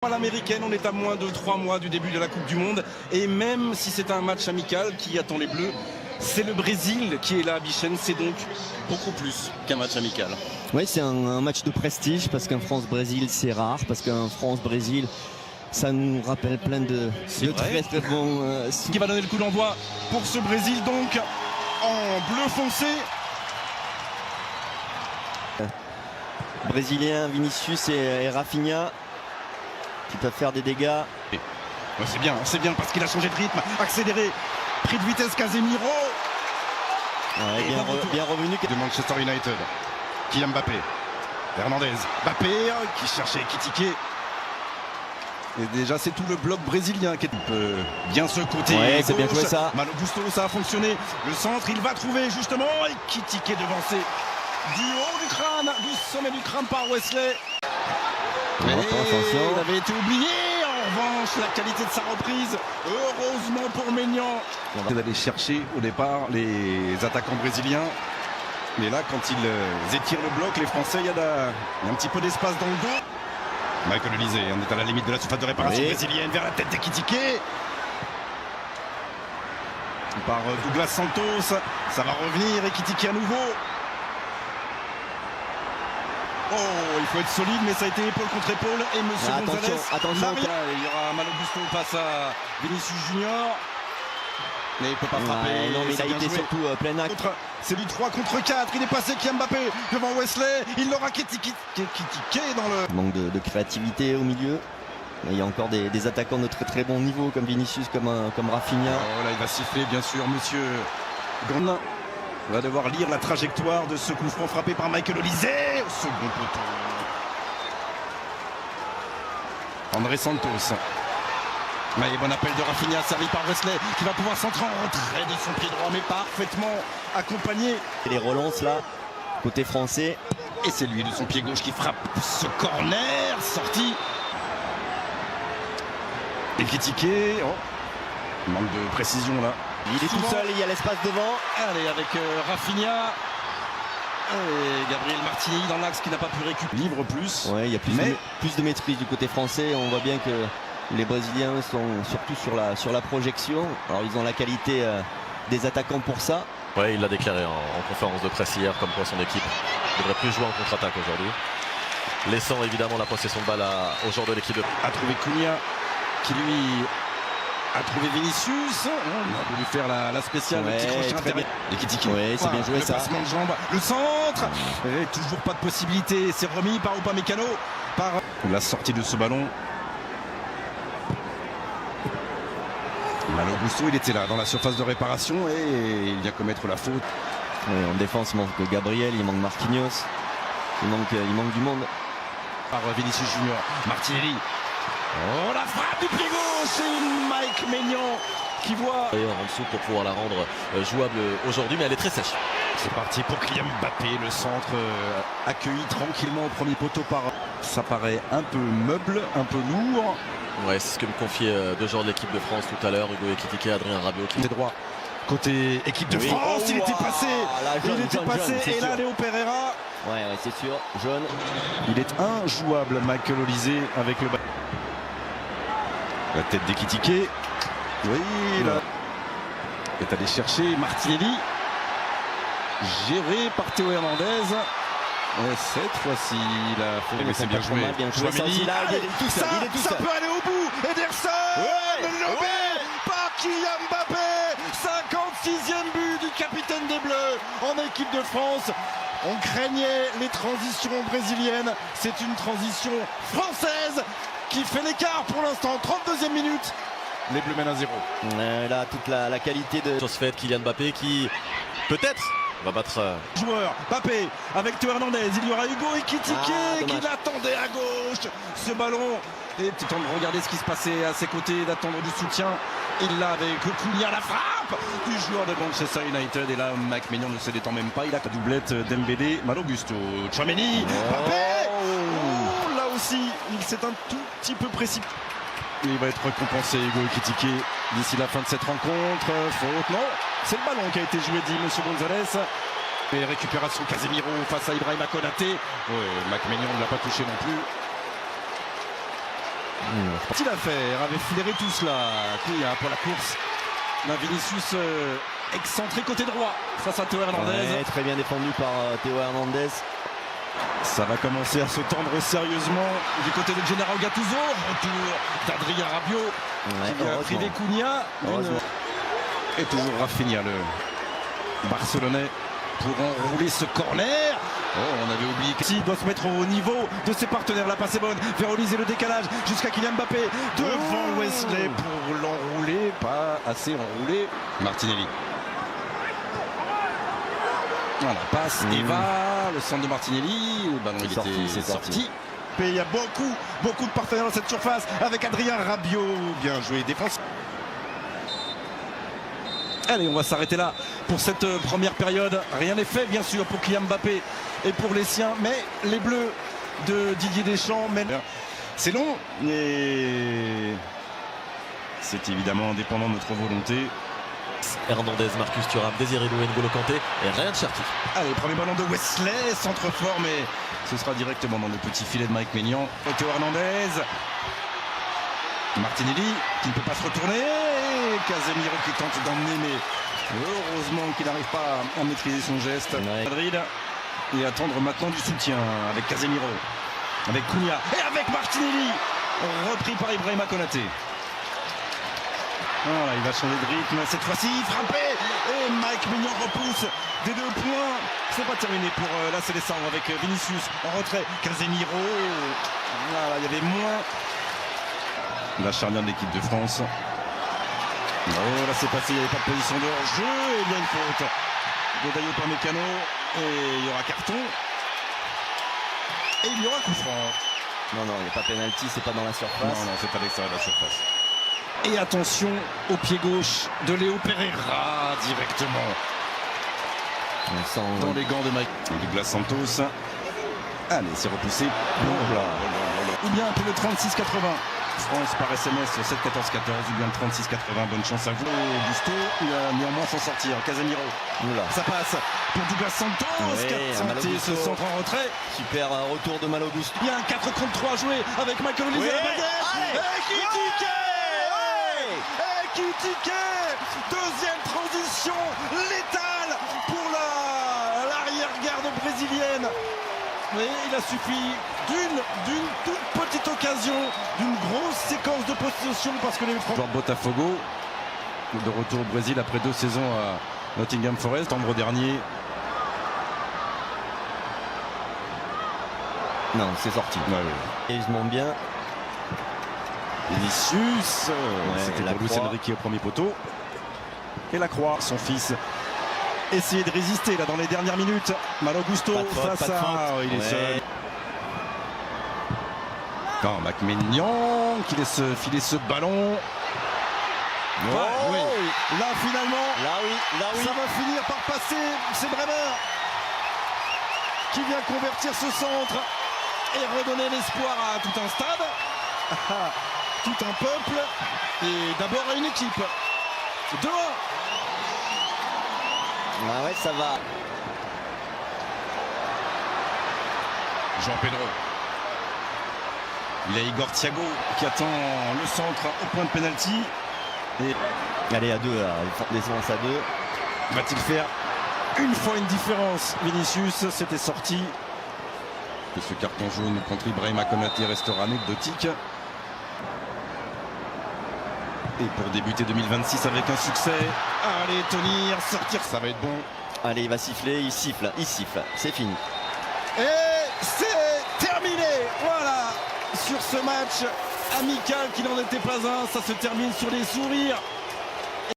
À l'américaine, on est à moins de 3 mois du début de la Coupe du Monde et même si c'est un match amical qui attend les Bleus, c'est le Brésil qui est là à Bichenne, c'est donc beaucoup plus qu'un match amical. Oui, c'est un match de prestige parce qu'un France-Brésil c'est rare, parce qu'un France-Brésil ça nous rappelle plein de très bons... Qui va donner le coup d'envoi pour ce Brésil donc en bleu foncé. Brésilien, Vinicius et Rafinha qui peuvent faire des dégâts. Ouais, c'est bien parce qu'il a changé de rythme, accéléré, pris de vitesse Casemiro. Ouais, bien revenu. De Manchester United, Kylian Mbappé, Hernandez, Mbappé qui cherchait Ekitike. Et déjà c'est tout le bloc brésilien qui peut bien ce côté. Ouais, c'est bien joué ça. Malo Gusto, ça a fonctionné. Le centre, il va trouver justement Ekitike devancé du haut du crâne, du sommet du crâne par Wesley. Mais il avait été oublié. En revanche, la qualité de sa reprise, heureusement pour Maignan. On va aller chercher au départ les attaquants brésiliens. Mais là, quand ils étirent le bloc, les Français, il y a un petit peu d'espace dans le dos. Michael Olise, on est à la limite de la surface de réparation brésilienne vers la tête d'Ekitike. Par Douglas Santos, ça va revenir, Ekitike à nouveau. Oh, il faut être solide, mais ça a été épaule contre épaule. Et monsieur Gonzalez, attention. Il y aura Malo Gusto face à Vinicius Junior. Mais il ne peut pas frapper. Non, mais il a été surtout plein acte. C'est du 3 contre 4. Il est passé Kylian Mbappé devant Wesley. Il l'aura Ekitike dans le... Manque de créativité au milieu. Mais il y a encore des attaquants de très bon niveau comme Vinicius, comme Rafinha. Oh là, il va siffler bien sûr monsieur Gondin. On va devoir lire la trajectoire de ce coup franc frappé par Michael Olise au second poteau. André Santos. Mais bon appel de Rafinha servi par Wesley qui va pouvoir centrer en retrait de son pied droit mais parfaitement accompagné. Et les relances là, côté français. Et c'est lui de son pied gauche qui frappe ce corner sorti. Ekitike. Oh. Manque de précision là. Il est tout seul, il y a l'espace devant. Allez, avec Rafinha et Gabriel Martinelli dans l'axe qui n'a pas pu récupérer. Livre plus. Ouais, il y a plus de maîtrise du côté français. On voit bien que les Brésiliens sont surtout sur la projection. Alors ils ont la qualité des attaquants pour ça. Ouais, il l'a déclaré en conférence de presse hier, comme quoi son équipe ne devrait plus jouer en contre-attaque aujourd'hui. Laissant évidemment la possession de balle aux joueurs de l'équipe de... A trouvé Cunha qui lui... a trouvé Vinicius. On a voulu faire la spéciale. Ouais, le petit crochet très bien. Ekitike. Ouais, c'est bien joué le ça. Le passement de jambe, le centre. Et toujours pas de possibilité. C'est remis par Upamecano. Par la sortie de ce ballon. Malo Gusto, il était là dans la surface de réparation et il vient commettre la faute. Ouais, en défense, il manque Gabriel, il manque Marquinhos. Il manque du monde. Par Vinicius Junior. Martinelli. Oh, la frappe du pied gauche et Mike Maignan qui voit D'ailleurs en dessous pour pouvoir la rendre jouable aujourd'hui, mais elle est très sèche. C'est parti pour Kylian Mbappé, le centre accueilli tranquillement au premier poteau par... Ça paraît un peu meuble, un peu lourd. Ouais, c'est ce que me confiaient deux joueurs de l'équipe de France tout à l'heure, Hugo Ekitike et Adrien Rabiot. Côté droit, côté équipe de France, il était passé, et là Léo Pereira. Ouais, c'est sûr, jaune. Il est injouable, Michael Olise avec le ballon. La tête d'Ekitike. Oui, là. Est allé chercher Martinelli. Géré par Théo Hernandez. Et cette fois-ci, il a fait. Mais c'est bien joué. Il est tout seul. Ça peut aller au bout. Ederson lobé par Kylian Mbappé. 56e but du capitaine des Bleus en équipe de France. On craignait les transitions brésiliennes. C'est une transition française qui fait l'écart pour l'instant. 32e minute. Les Bleus mènent à 0. Là, toute la qualité de... Chose faite, Kylian Mbappé qui, peut-être, va battre... Joueur, Mbappé, avec Théo Hernandez. Il y aura Hugo Ekitike qui l'attendait à gauche. Ce ballon. Et tout le temps de regarder ce qui se passait à ses côtés, d'attendre du soutien. Il l'a avec Cunha, la frappe du joueur de Manchester United. Et là, Mike Maignan ne se détend même pas. Il a la doublette Dembélé, Malo Gusto, Tchouaméni, Mbappé. Oh, là aussi, il s'est un tout petit peu précipité. Il va être récompensé, Hugo Ekitike, d'ici la fin de cette rencontre. Faute, non, c'est le ballon qui a été joué, dit monsieur Gonzalez. Et récupération Casemiro face à Ibrahima Konaté. Ouais, Mike Maignan ne l'a pas touché non plus. Petite affaire, avait flairé tout cela. Cunha pour la course. La Vinicius excentré côté droit face à Théo Hernandez. Ouais, très bien défendu par Théo Hernandez. Ça va commencer à se tendre sérieusement du côté de Gennaro Gattuso. Retour d'Adrien Rabiot qui vient priver Cunha. Et toujours Rafinha, le Barcelonais, pour enrouler ce corner. Oh, on avait oublié qu'il doit se mettre au niveau de ses partenaires. La passe est bonne vers Olise, le décalage jusqu'à Kylian Mbappé devant Wesley pour l'enrouler. Pas assez enroulé. Martinelli. Voilà, passe Eva, le centre de Martinelli. Le ballon il était sorti. Et il y a beaucoup de partenaires dans cette surface avec Adrien Rabiot. Bien joué, défense. Allez, on va s'arrêter là pour cette première période. Rien n'est fait, bien sûr, pour Kylian Mbappé et pour les siens. Mais les Bleus de Didier Deschamps mènent. C'est long, mais c'est évidemment indépendant de notre volonté. Hernandez, Marcus Thuram, Désiré Doué, N'Golo Kanté et rien de Cherki. Allez, premier ballon de Wesley, centre fort, mais ce sera directement dans le petit filet de Mike Maignan. Théo Hernandez. Martinelli qui ne peut pas se retourner. Casemiro qui tente d'emmener, mais heureusement qu'il n'arrive pas à maîtriser son geste. Madrid et attendre maintenant du soutien avec Casemiro, avec Cunha et avec Martinelli, repris par Ibrahima Konaté. Voilà, il va changer de rythme cette fois-ci, frappé et Mike Maignan repousse des 2 points. C'est pas terminé pour la Seleção avec Vinicius en retrait. Casemiro, voilà, il y avait moins la charnière de l'équipe de France. Oh, là c'est passé, il n'y avait pas de position de hors-jeu et il y a une faute de Dayo Upamecano et il y aura carton et il y aura coup franc. Non, il n'y a pas pénalty, c'est pas dans la surface. Non, c'est à l'extérieur de la surface. Et attention au pied gauche de Léo Pereira directement dans les gants de Mike Douglas Santos. Allez, c'est repoussé. Ou bien appelez le 36-80. France par SMS sur 7-14-14 ou bien le 36-80. Bonne chance à vous. Gusto, il va néanmoins s'en sortir. Casemiro. Ça passe pour Douglas Santos. Ce centre en retrait. Super retour de Malo Gusto. Il y a un 4 contre 3 joué avec Michael Olise à la baguette. Ekitike. Deuxième transition létale pour l'arrière-garde brésilienne. Mais il a suffi d'une toute petite occasion, d'une grosse séquence de possession parce que les Français. Botafogo, de retour au Brésil après 2 saisons à Nottingham Forest, septembre dernier. Non, c'est sorti. Et ils se montent bien. Vinicius, c'était la pour Luis Enrique au premier poteau. Et la croix, son fils. Essayer de résister là dans les dernières minutes. Malo Gusto face à... il est seul. Non, Mike Maignan qui laisse filer ce ballon. Là finalement, ça va finir par passer. C'est Bremer qui vient convertir ce centre et redonner l'espoir à tout un stade, tout un peuple et d'abord à une équipe. 2-1. Ah ouais, ça va. Jean Pedro. Il y a Igor Thiago qui attend le centre au point de pénalty. Et allez, à 2 là, défense à 2. Va-t-il faire une fois une différence? Vinicius, c'était sorti. Et ce carton jaune contre Ibrahima Konaté restera anecdotique. Et pour débuter 2026 avec un succès, allez tenir, sortir, ça va être bon. Allez, il va siffler, il siffle, c'est fini. Et c'est terminé, voilà, sur ce match amical qui n'en était pas un, ça se termine sur les sourires